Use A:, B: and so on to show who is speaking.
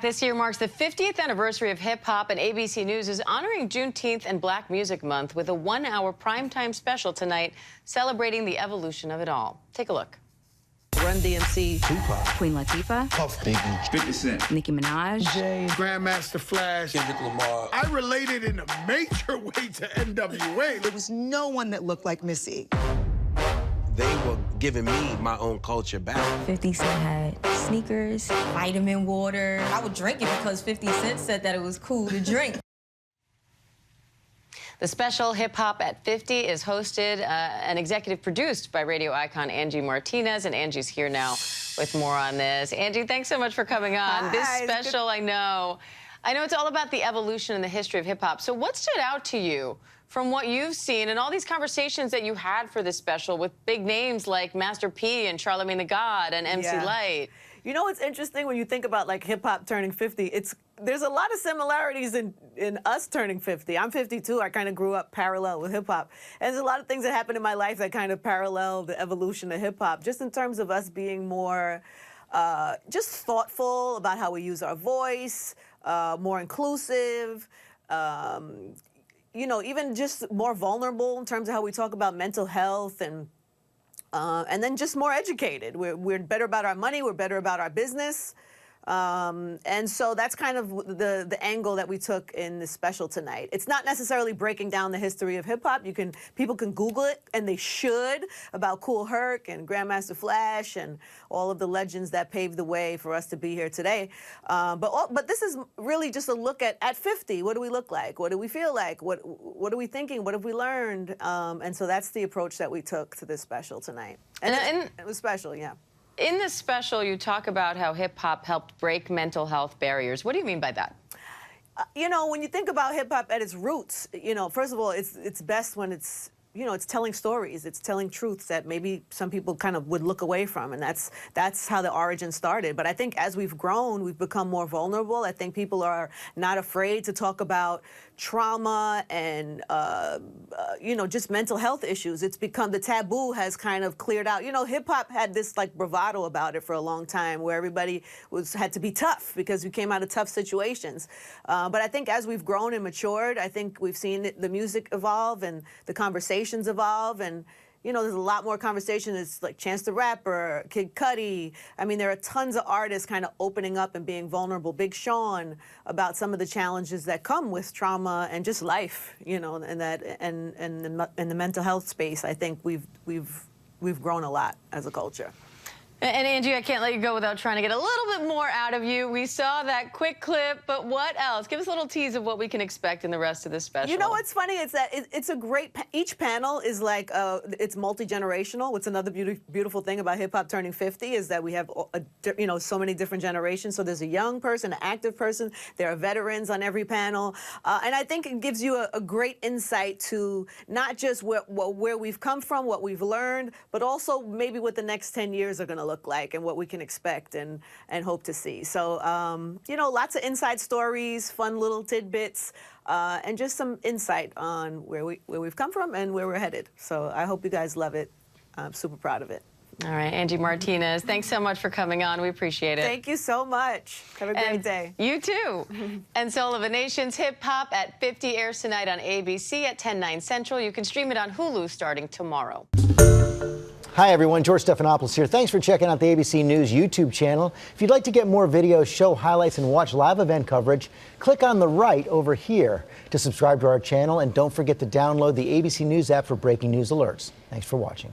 A: This year marks the 50th anniversary of hip-hop, and ABC News is honoring Juneteenth and Black Music Month with a one-hour primetime special tonight celebrating the evolution of it all. Take a look.
B: Run DMC,
C: Tupac,
D: Queen Latifah,
C: Puff Biggie,
E: 50 Cent,
D: Nicki Minaj,
C: Jay,
F: Grandmaster Flash,
E: Kendrick Lamar.
F: I related in a major way to NWA.
G: There was no one that looked like Missy.
H: They were giving me my own culture back.
I: 50 Cent had sneakers, vitamin water. I would drink it because 50 Cent said that it was cool to drink.
A: The special Hip Hop at 50 is hosted and executive produced by radio icon Angie Martinez, and Angie's here now with more on this. Angie, thanks so much for coming on.
B: Hi,
A: this special, I know it's all about the evolution and the history of hip hop. So what stood out to you from what you've seen and all these conversations that you had for this special with big names like Master P and Charlamagne the God and MC Lyte?
B: You know what's interesting when you think about like hip hop turning 50? There's a lot of similarities in us turning 50. I'm 52. I kind of grew up parallel with hip hop, and there's a lot of things that happened in my life that kind of parallel the evolution of hip hop, just in terms of us being more just thoughtful about how we use our voice, more inclusive. You know, even just more vulnerable in terms of how we talk about mental health, and then just more educated. We're better about our money. We're better about our business. And so that's kind of the angle that we took in this special tonight. It's not necessarily breaking down the history of hip hop. People can Google it, and they should, about Kool Herc and Grandmaster Flash and all of the legends that paved the way for us to be here today. But this is really just a look at 50. What do we look like? What do we feel like? What are we thinking? What have we learned? And so that's the approach that we took to this special tonight. And it was special, yeah.
A: In this special, you talk about how hip-hop helped break mental health barriers. What do you mean by that?
B: You know, when you think about hip-hop at its roots, you know, first of all, it's best when it's, you know, it's telling stories. It's telling truths that maybe some people kind of would look away from, and that's how the origin started. But I think as we've grown, we've become more vulnerable. I think people are not afraid to talk about trauma and, you know, just mental health issues. It's become, the taboo has kind of cleared out. You know, hip-hop had this, like, bravado about it for a long time, where everybody had to be tough because we came out of tough situations. But I think as we've grown and matured, I think we've seen the music evolve and the conversations evolve, and you know, there's a lot more conversation. It's like Chance the Rapper, Kid Cudi. I mean, there are tons of artists kind of opening up and being vulnerable. Big Sean, about some of the challenges that come with trauma and just life, you know, and in the mental health space. I think we've grown a lot as a culture.
A: And Angie, I can't let you go without trying to get a little bit more out of you. We saw that quick clip, but what else? Give us a little tease of what we can expect in the rest of this special.
B: You know what's funny? It's that it's a great, each panel is like, it's multi-generational. What's another beautiful thing about hip-hop turning 50 is that we have, you know, so many different generations. So there's a young person, an active person. There are veterans on every panel. And I think it gives you a great insight to not just where we've come from, what we've learned, but also maybe what the next 10 years are going to look like and what we can expect and hope to see. So, you know, lots of inside stories, fun little tidbits, and just some insight on where we've come from and where we're headed. So I hope you guys love it. I'm super proud of it.
A: All right, Angie Martinez, thanks so much for coming on. We appreciate it.
B: Thank you so much. Have a great day.
A: You too. And Soul of a Nation's Hip Hop at 50 airs tonight on ABC at 10/9 Central. You can stream it on Hulu starting tomorrow.
J: Hi everyone, George Stephanopoulos here. Thanks for checking out the ABC News YouTube channel. If you'd like to get more videos, show highlights, and watch live event coverage, click on the right over here to subscribe to our channel, and don't forget to download the ABC News app for breaking news alerts. Thanks for watching.